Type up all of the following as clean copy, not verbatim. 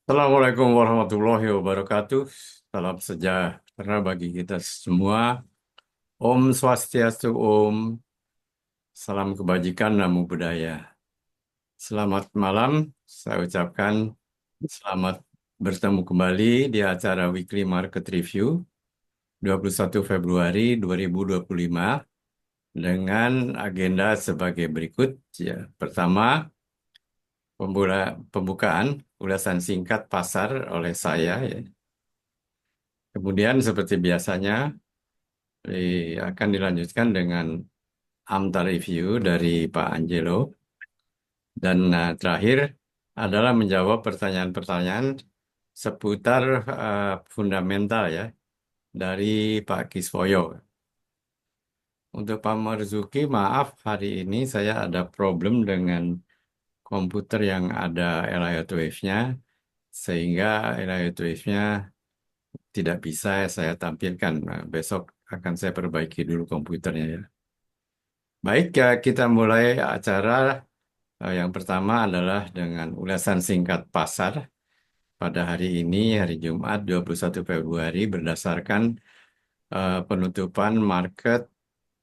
Assalamualaikum warahmatullahi wabarakatuh. Salam sejahtera bagi kita semua. Om Swastiastu Om. Salam kebajikan, namo buddhaya. Selamat malam, saya ucapkan selamat bertemu kembali di acara Weekly Market Review 21 Februari 2025 dengan agenda sebagai berikut. Ya, pertama, pembukaan ulasan singkat pasar oleh saya. Ya. Kemudian seperti biasanya, akan dilanjutkan dengan AMTA Review dari Pak Angelo. Dan terakhir adalah menjawab pertanyaan-pertanyaan seputar fundamental ya dari Pak Kiswoyo. Untuk Pak Marzuki, maaf hari ini saya ada problem dengan komputer yang ada Elliott Wave-nya, sehingga Elliott Wave-nya tidak bisa saya tampilkan. Nah, besok akan saya perbaiki dulu komputernya ya. Baik, ya, kita mulai acara. Yang pertama adalah dengan ulasan singkat pasar pada hari ini, hari Jumat 21 Februari, berdasarkan penutupan market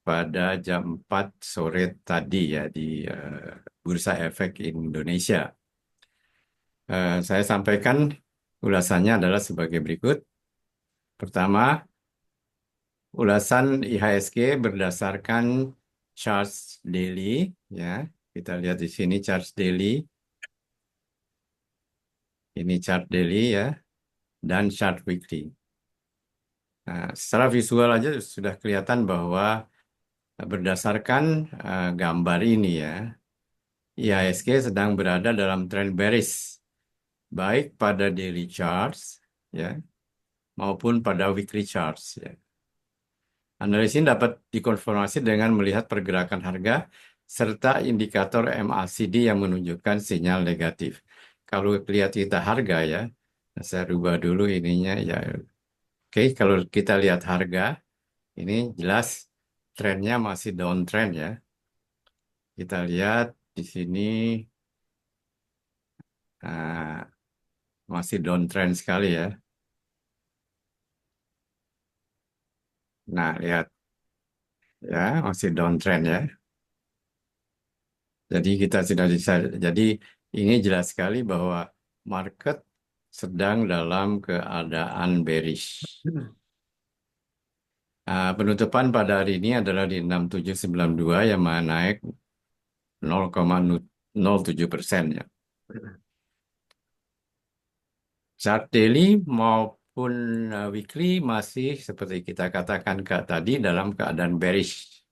pada jam 4 sore tadi ya di Bursa Efek Indonesia. Saya sampaikan ulasannya adalah sebagai berikut. Pertama, ulasan IHSG berdasarkan charts daily ya. Kita lihat di sini charts daily. Ini chart daily ya, dan chart weekly. Nah, secara visual aja sudah kelihatan bahwa berdasarkan gambar ini ya, IHSG sedang berada dalam tren bearish, baik pada daily charts ya, maupun pada weekly charts ya. Analisis ini dapat dikonfirmasi dengan melihat pergerakan harga serta indikator MACD yang menunjukkan sinyal negatif. Kalau lihat kita harga ya, saya rubah dulu ininya ya. Oke, kalau kita lihat harga, ini jelas trennya masih downtrend ya. Kita lihat di sini ah, masih downtrend sekali ya. Nah, lihat ya, masih downtrend ya. Jadi kita sudah bisa, jadi ini jelas sekali bahwa market sedang dalam keadaan bearish. Penutupan pada hari ini adalah di 6792 yang naik 0,07% ya. Chart daily maupun weekly masih seperti kita katakan tadi dalam keadaan bearish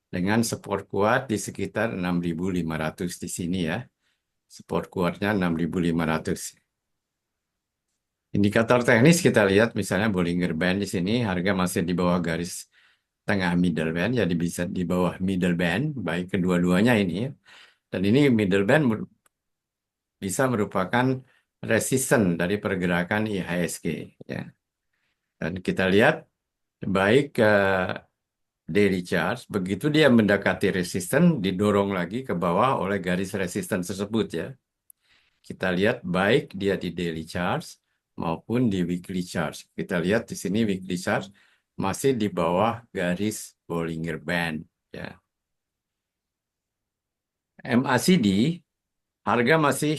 dengan support kuat di sekitar 6.500 di sini ya. Support kuatnya 6.500. Indikator teknis kita lihat misalnya Bollinger Band di sini harga masih di bawah garis tengah middle band, jadi bisa di bawah middle band baik kedua-duanya ini ya. Dan ini middle band bisa merupakan resisten dari pergerakan IHSG ya. Dan kita lihat baik daily charts, begitu dia mendekati resisten, didorong lagi ke bawah oleh garis resisten tersebut ya. Kita lihat baik dia di daily charts maupun di weekly charts. Kita lihat di sini weekly charts masih di bawah garis Bollinger Band ya. MACD harga masih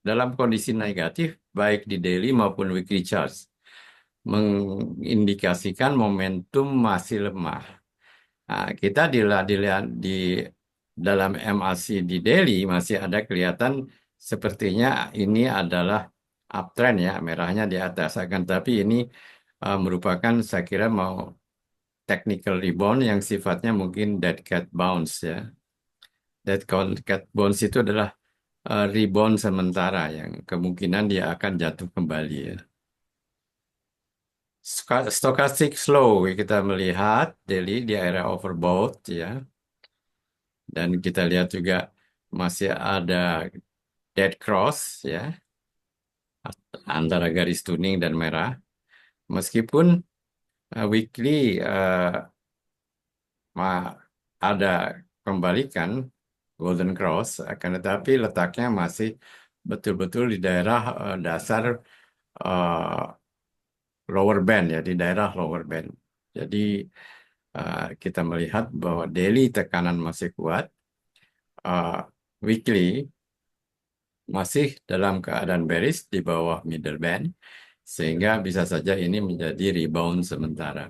dalam kondisi negatif baik di daily maupun weekly charts, mengindikasikan momentum masih lemah. Nah, kita di dalam MACD daily masih ada kelihatan sepertinya ini adalah uptrend ya, merahnya di atas. Akan tapi ini merupakan saya kira mau technical rebound yang sifatnya mungkin dead cat bounce ya. Dead cat bounce itu adalah rebound sementara yang kemungkinan dia akan jatuh kembali ya. Stochastic slow kita melihat daily di area overbought ya. Dan kita lihat juga masih ada dead cross ya antara garis kuning dan merah. Meskipun weekly ada kembalikan golden cross, akan tetapi letaknya masih betul-betul di daerah dasar eh, lower band ya, di daerah lower band. Jadi kita melihat bahwa daily tekanan masih kuat, weekly masih dalam keadaan bearish di bawah middle band, sehingga bisa saja ini menjadi rebound sementara.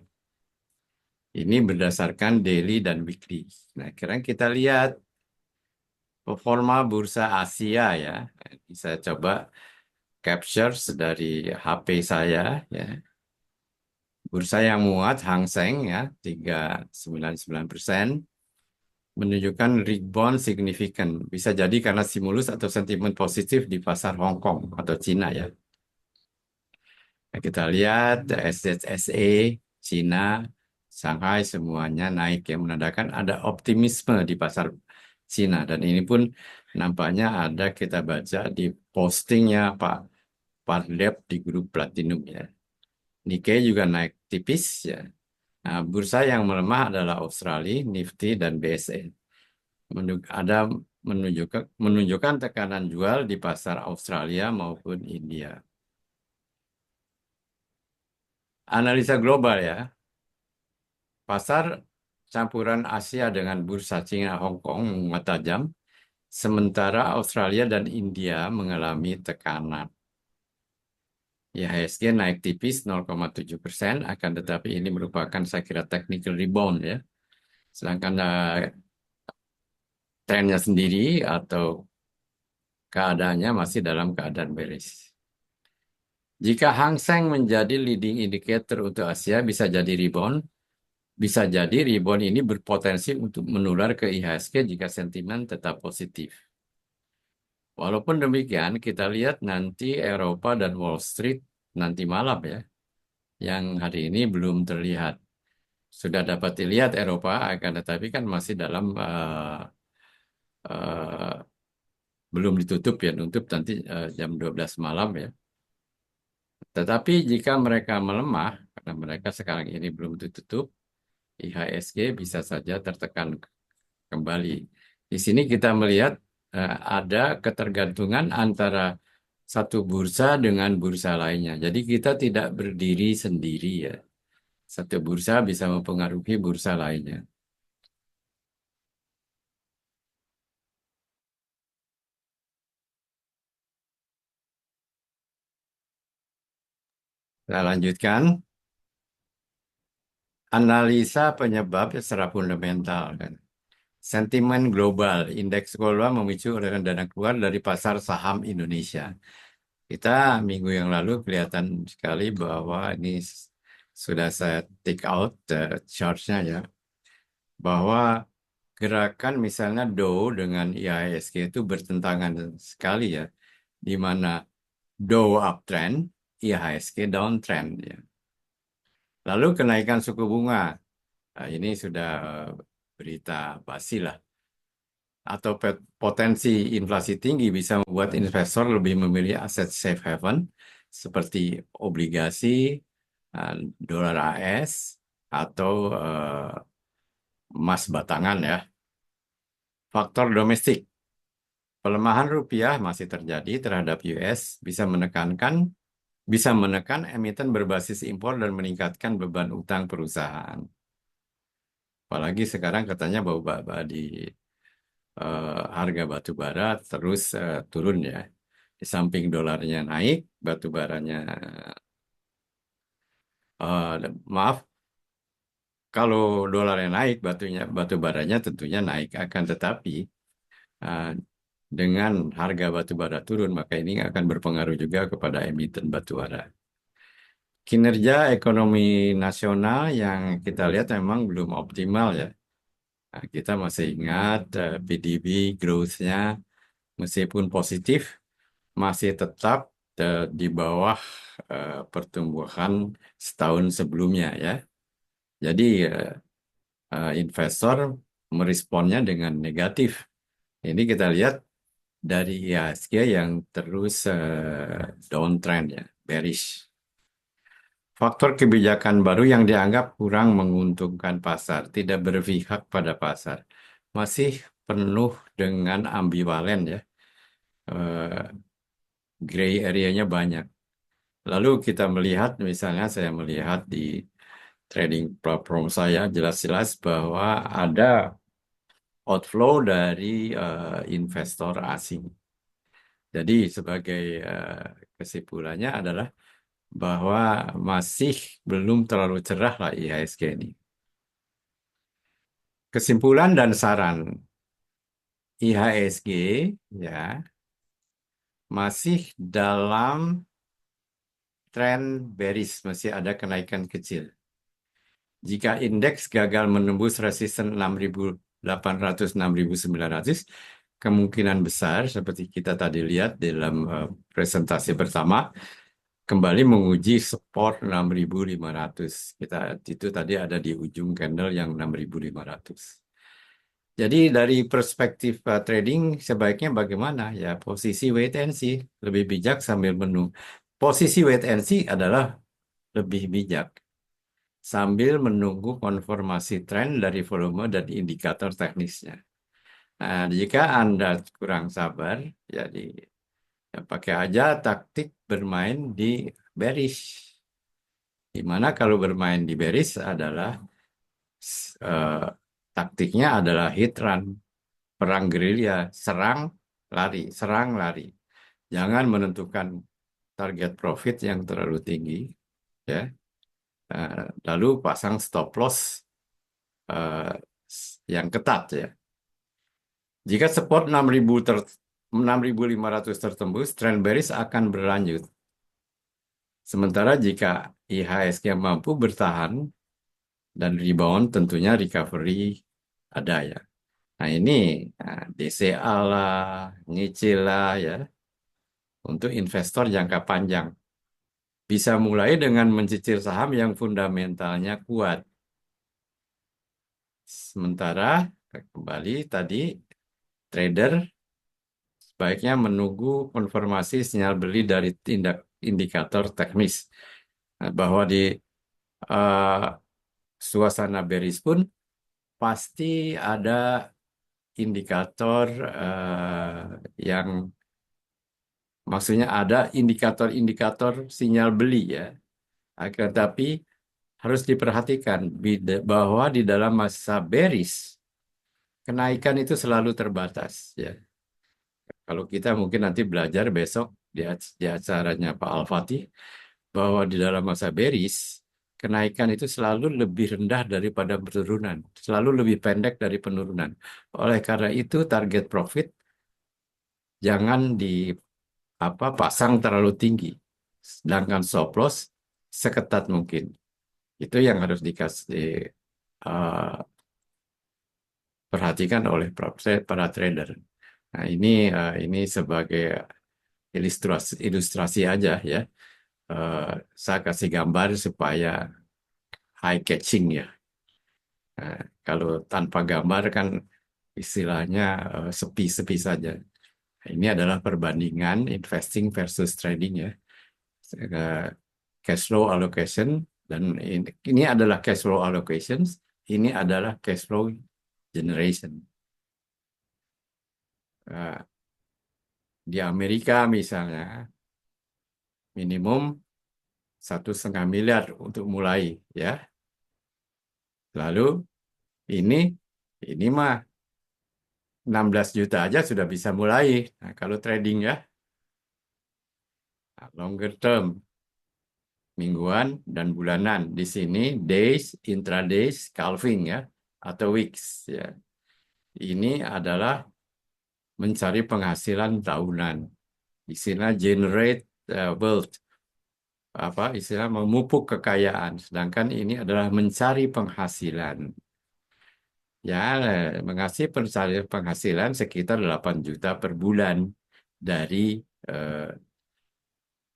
Ini berdasarkan daily dan weekly. Nah, sekarang kita lihat performa bursa Asia ya. Bisa coba capture dari HP saya ya. Bursa yang muat Hang Seng ya 3,99% menunjukkan rebound signifikan. Bisa jadi karena stimulus atau sentimen positif di pasar Hong Kong atau Cina ya. Nah, kita lihat SZSE, Cina, Shanghai semuanya naik yang menandakan ada optimisme di pasar Cina dan ini pun nampaknya ada kita baca di postingnya Pak Pardep di grup Platinum ya. Nikkei juga naik tipis ya. Nah, bursa yang melemah adalah Australia, Nifty dan BSE. Ada menunjukkan tekanan jual di pasar Australia maupun India. Analisa global ya. Pasar campuran Asia dengan bursa Cina Hong Kong menguat tajam, sementara Australia dan India mengalami tekanan. IHSG naik tipis 0,7%, akan tetapi ini merupakan saya kira technical rebound ya. Sedangkan trennya sendiri atau keadaannya masih dalam keadaan bearish. Jika Hang Seng menjadi leading indicator untuk Asia, bisa jadi rebound. Bisa jadi rebound ini berpotensi untuk menular ke IHSG jika sentimen tetap positif. Walaupun demikian, kita lihat nanti Eropa dan Wall Street nanti malam ya, yang hari ini belum terlihat. Sudah dapat dilihat Eropa, akan tetapi kan masih dalam eh, belum ditutup ya, nutup nanti jam 12 malam ya. Tetapi jika mereka melemah, karena mereka sekarang ini belum ditutup, IHSG bisa saja tertekan kembali. Di sini kita melihat ada ketergantungan antara satu bursa dengan bursa lainnya. Jadi kita tidak berdiri sendiri ya. Satu bursa bisa mempengaruhi bursa lainnya. Kita lanjutkan. Analisa penyebab secara fundamental kan. Sentimen global, indeks global memicu aliran dana keluar dari pasar saham Indonesia. Kita minggu yang lalu kelihatan sekali bahwa ini sudah saya take out chart-nya ya, bahwa gerakan misalnya Dow dengan IHSG itu bertentangan sekali ya, di mana Dow uptrend, IHSG downtrend ya. Lalu kenaikan suku bunga, nah, ini sudah berita basi lah. Atau potensi inflasi tinggi bisa membuat investor lebih memilih aset safe haven seperti obligasi, eh, dolar AS, atau emas batangan ya. Faktor domestik, pelemahan rupiah masih terjadi terhadap US bisa menekan emiten berbasis impor dan meningkatkan beban utang perusahaan. Apalagi sekarang katanya bahwa di harga batu bara terus turun ya. Di samping dolarnya naik, batu baranya maaf, kalau dolarnya naik, batu baranya tentunya naik. Akan tetapi eh, dengan harga batu bara turun, maka ini akan berpengaruh juga kepada emiten batu bara. Kinerja ekonomi nasional yang kita lihat memang belum optimal ya. Nah, kita masih ingat PDB growth-nya meskipun positif masih tetap di bawah pertumbuhan setahun sebelumnya ya. Jadi investor meresponnya dengan negatif. Ini kita lihat dari IHSG yang terus downtrend ya, bearish. Faktor kebijakan baru yang dianggap kurang menguntungkan pasar, tidak berpihak pada pasar, masih penuh dengan ambivalen ya. Eh, gray area-nya banyak. Lalu kita melihat, misalnya saya melihat di trading platform saya jelas-jelas bahwa ada outflow dari investor asing. Jadi sebagai kesimpulannya adalah bahwa masih belum terlalu cerah lah IHSG ini. Kesimpulan dan saran, IHSG ya masih dalam tren bearish, masih ada kenaikan kecil. Jika indeks gagal menembus resisten 6.800 6.900, kemungkinan besar seperti kita tadi lihat dalam presentasi pertama kembali menguji support 6.500. Kita itu tadi ada di ujung candle yang 6.500. Jadi dari perspektif trading sebaiknya bagaimana? Ya posisi wait and see, lebih bijak sambil menunggu. Posisi wait and see adalah lebih bijak sambil menunggu konfirmasi tren dari volume dan indikator teknisnya. Nah, jika Anda kurang sabar, jadi ya pakai aja taktik bermain di bearish. Di mana kalau bermain di bearish adalah eh, taktiknya adalah hit run, perang gerilya, serang lari. Jangan menentukan target profit yang terlalu tinggi, ya. Lalu pasang stop loss eh, yang ketat, ya. Jika support 6.500 tertembus, tren bearish akan berlanjut. Sementara jika IHSG mampu bertahan dan rebound, tentunya recovery ada, ya. Nah ini DCA lah, nyicil lah, ya, untuk investor jangka panjang. Bisa mulai dengan mencicil saham yang fundamentalnya kuat. Sementara kembali tadi trader sebaiknya menunggu konfirmasi sinyal beli dari tindak indikator teknis. Nah, bahwa di eh, suasana bearish pun pasti ada indikator yang maksudnya ada indikator-indikator sinyal beli, ya. Akan tapi harus diperhatikan bahwa di dalam masa bearish kenaikan itu selalu terbatas, ya. Kalau kita mungkin nanti belajar besok di acaranya Pak Al-Fatih bahwa di dalam masa bearish kenaikan itu selalu lebih rendah daripada penurunan, selalu lebih pendek dari penurunan. Oleh karena itu target profit jangan pasang terlalu tinggi, sedangkan stop loss seketat mungkin. Itu yang harus dikasih uh, perhatikan oleh para trader. Nah, ini sebagai ilustrasi aja, ya. Eh, saya kasih gambar supaya eye catching, ya. Nah, kalau tanpa gambar kan istilahnya sepi-sepi saja. Nah, ini adalah perbandingan investing versus trading, ya. Eh, Cash flow allocation dan ini adalah cash flow allocations, ini adalah cash flow generation. Eh, di Amerika misalnya minimum 1,5 miliar untuk mulai, ya. Lalu ini ini mah 16 juta aja sudah bisa mulai. Nah, kalau trading, ya. Nah, longer term, mingguan dan bulanan. Di sini days, intradays, calving, ya, atau weeks, ya. Ini adalah mencari penghasilan tahunan. Istilah generate wealth, istilah memupuk kekayaan. Sedangkan ini adalah mencari penghasilan. Ya, mengasih penghasilan sekitar 8 juta per bulan dari eh,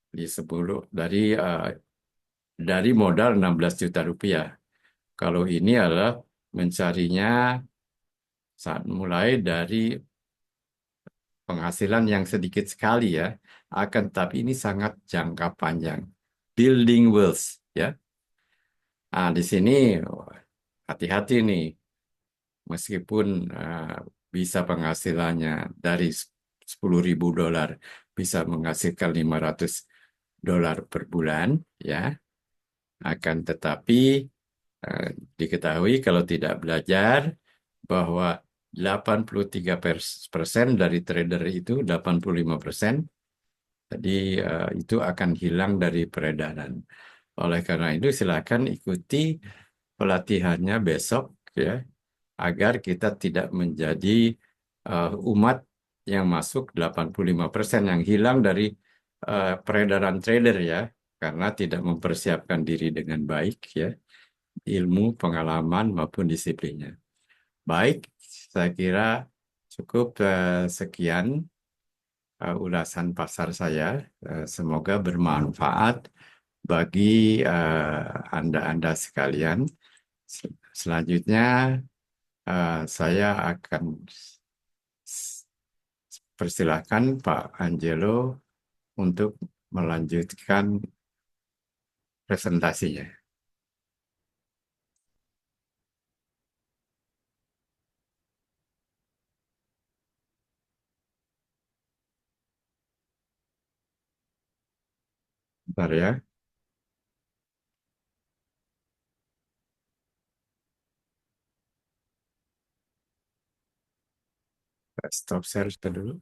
di 10 dari modal 16 juta rupiah. Kalau ini adalah mencarinya saat mulai dari penghasilan yang sedikit sekali, ya. Akan tapi ini sangat jangka panjang. Building wealth, ya. Ah, di sini hati-hati nih. Meskipun bisa penghasilannya dari $10.000 bisa menghasilkan 500 dolar per bulan, ya. Akan tetapi eh, diketahui kalau tidak belajar bahwa 83% dari trader itu 85%, jadi itu akan hilang dari peredaran. Oleh karena itu silakan ikuti pelatihannya besok, ya, agar kita tidak menjadi umat yang masuk 85% yang hilang dari peredaran trader, ya, karena tidak mempersiapkan diri dengan baik, ya, ilmu, pengalaman maupun disiplinnya. Baik, saya kira cukup sekian ulasan pasar saya. Semoga bermanfaat bagi Anda-Anda sekalian. Selanjutnya, saya akan s- persilahkan Pak Angelo untuk melanjutkan presentasinya. Bentar ya, stop share dulu.